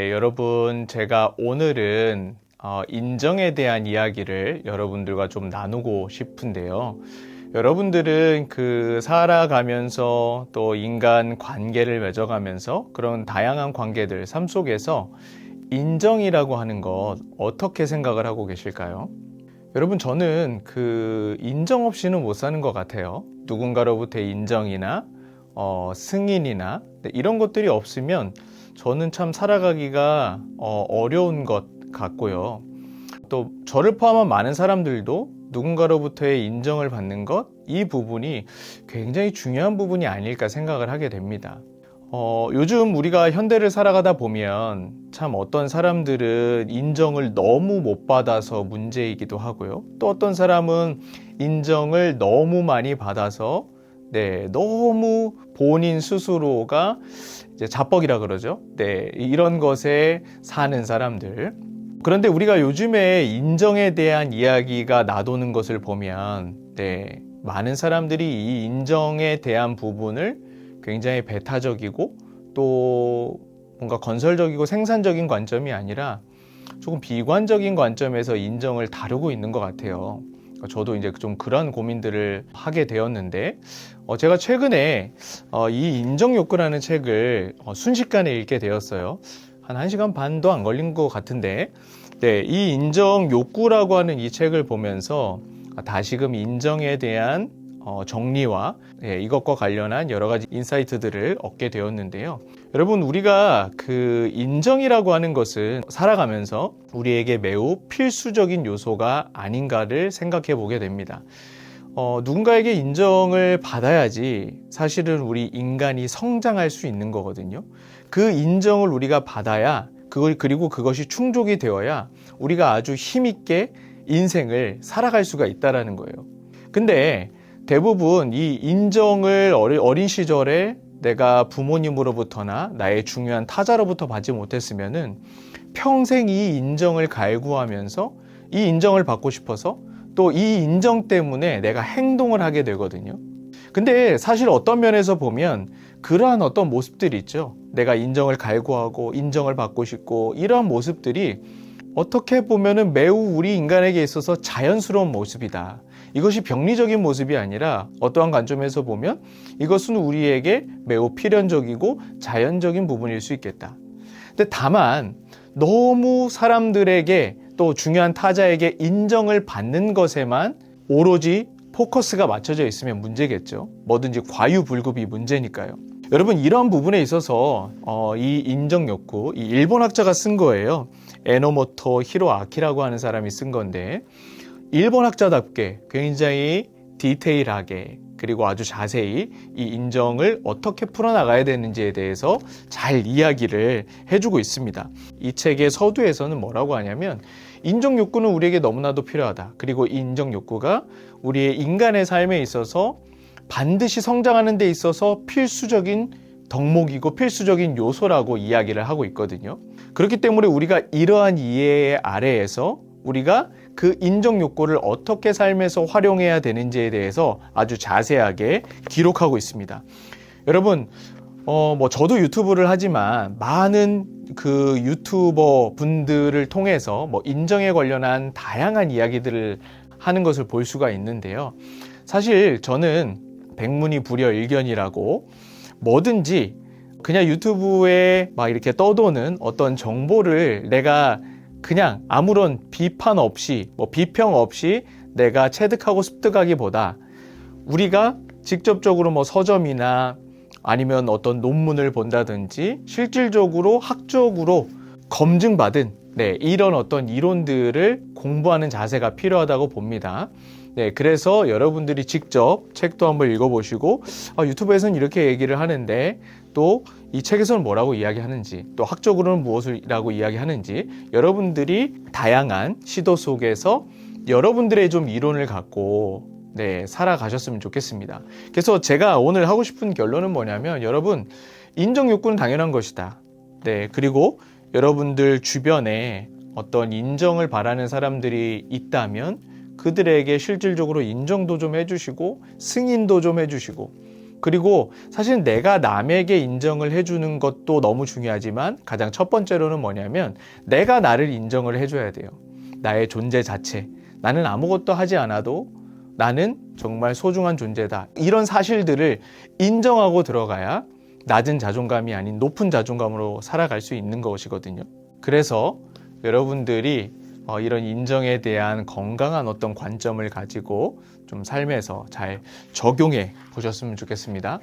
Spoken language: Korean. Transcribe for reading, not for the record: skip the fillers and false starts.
네, 여러분, 제가 오늘은 인정에 대한 이야기를 여러분들과 좀 나누고 싶은데요. 여러분들은 살아가면서 또 인간 관계를 맺어가면서 그런 다양한 관계들, 삶 속에서 인정이라고 하는 것 어떻게 생각을 하고 계실까요? 여러분, 저는 인정 없이는 못 사는 것 같아요. 누군가로부터의 인정이나 승인이나 이런 것들이 없으면 저는 참 살아가기가 어려운 것 같고요. 또 저를 포함한 많은 사람들도 누군가로부터의 인정을 받는 것, 이 부분이 굉장히 중요한 부분이 아닐까 생각을 하게 됩니다. 요즘 우리가 현대를 살아가다 보면 참 어떤 사람들은 인정을 너무 못 받아서 문제이기도 하고요. 또 어떤 사람은 인정을 너무 많이 받아서 너무 본인 스스로가 이제 자뻑이라 그러죠. 이런 것에 사는 사람들. 그런데 우리가 요즘에 인정에 대한 이야기가 나도는 것을 보면, 많은 사람들이 이 인정에 대한 부분을 굉장히 배타적이고 또 뭔가 건설적이고 생산적인 관점이 아니라 조금 비관적인 관점에서 인정을 다루고 있는 것 같아요. 저도 이제 좀 그런 고민들을 하게 되었는데, 제가 최근에 이 인정욕구라는 책을 순식간에 읽게 되었어요. 한 1시간 반도 안 걸린 것 같은데, 이 인정욕구라고 하는 이 책을 보면서 다시금 인정에 대한 정리와 이것과 관련한 여러 가지 인사이트들을 얻게 되었는데요. 여러분, 우리가 인정이라고 하는 것은 살아가면서 우리에게 매우 필수적인 요소가 아닌가를 생각해 보게 됩니다. 누군가에게 인정을 받아야지 사실은 우리 인간이 성장할 수 있는 거거든요. 그 인정을 우리가 받아야 그리고 그것이 충족이 되어야 우리가 아주 힘있게 인생을 살아갈 수가 있다라는 거예요. 근데 대부분 이 인정을 어린 시절에 내가 부모님으로부터나 나의 중요한 타자로부터 받지 못했으면은 평생 이 인정을 갈구하면서 이 인정을 받고 싶어서 또 이 인정 때문에 내가 행동을 하게 되거든요. 근데 사실 어떤 면에서 보면 그러한 어떤 모습들이 있죠. 내가 인정을 갈구하고 인정을 받고 싶고 이러한 모습들이 어떻게 보면은 매우 우리 인간에게 있어서 자연스러운 모습이다. 이것이 병리적인 모습이 아니라 어떠한 관점에서 보면 이것은 우리에게 매우 필연적이고 자연적인 부분일 수 있겠다. 근데 다만 너무 사람들에게 또 중요한 타자에게 인정을 받는 것에만 오로지 포커스가 맞춰져 있으면 문제겠죠. 뭐든지 과유불급이 문제니까요. 여러분, 이런 부분에 있어서 이 인정 욕구, 이 일본 학자가 쓴 거예요. 에노모토 히로아키라고 하는 사람이 쓴 건데, 일본 학자답게 굉장히 디테일하게 그리고 아주 자세히 이 인정을 어떻게 풀어나가야 되는지에 대해서 잘 이야기를 해주고 있습니다. 이 책의 서두에서는 뭐라고 하냐면, 인정 욕구는 우리에게 너무나도 필요하다. 그리고 이 인정 욕구가 우리의 인간의 삶에 있어서 반드시 성장하는 데 있어서 필수적인 덕목이고 필수적인 요소라고 이야기를 하고 있거든요. 그렇기 때문에 우리가 이러한 이해 아래에서 우리가 그 인정 욕구를 어떻게 삶에서 활용해야 되는지에 대해서 아주 자세하게 기록하고 있습니다. 여러분, 저도 유튜브를 하지만 많은 유튜버 분들을 통해서 인정에 관련한 다양한 이야기들을 하는 것을 볼 수가 있는데요. 사실 저는 백문이불여일견이라고 뭐든지 그냥 유튜브에 막 이렇게 떠도는 어떤 정보를 내가 그냥 아무런 비판 없이 비평 없이 내가 체득하고 습득하기보다 우리가 직접적으로 서점이나 아니면 어떤 논문을 본다든지 실질적으로 학적으로 검증받은 이런 어떤 이론들을 공부하는 자세가 필요하다고 봅니다. 그래서 여러분들이 직접 책도 한번 읽어보시고 유튜브에서는 이렇게 얘기를 하는데 또 이 책에서는 뭐라고 이야기하는지 또 학적으로는 무엇이라고 이야기하는지 여러분들이 다양한 시도 속에서 여러분들의 좀 이론을 갖고 살아가셨으면 좋겠습니다. 그래서 제가 오늘 하고 싶은 결론은 뭐냐면, 여러분, 인정 욕구는 당연한 것이다. 그리고 여러분들 주변에 어떤 인정을 바라는 사람들이 있다면 그들에게 실질적으로 인정도 좀 해주시고 승인도 좀 해주시고 그리고 사실 내가 남에게 인정을 해주는 것도 너무 중요하지만 가장 첫 번째로는 뭐냐면 내가 나를 인정을 해줘야 돼요. 나의 존재 자체. 나는 아무것도 하지 않아도 나는 정말 소중한 존재다. 이런 사실들을 인정하고 들어가야 낮은 자존감이 아닌 높은 자존감으로 살아갈 수 있는 것이거든요. 그래서 여러분들이 이런 인정에 대한 건강한 어떤 관점을 가지고 좀 삶에서 잘 적용해 보셨으면 좋겠습니다.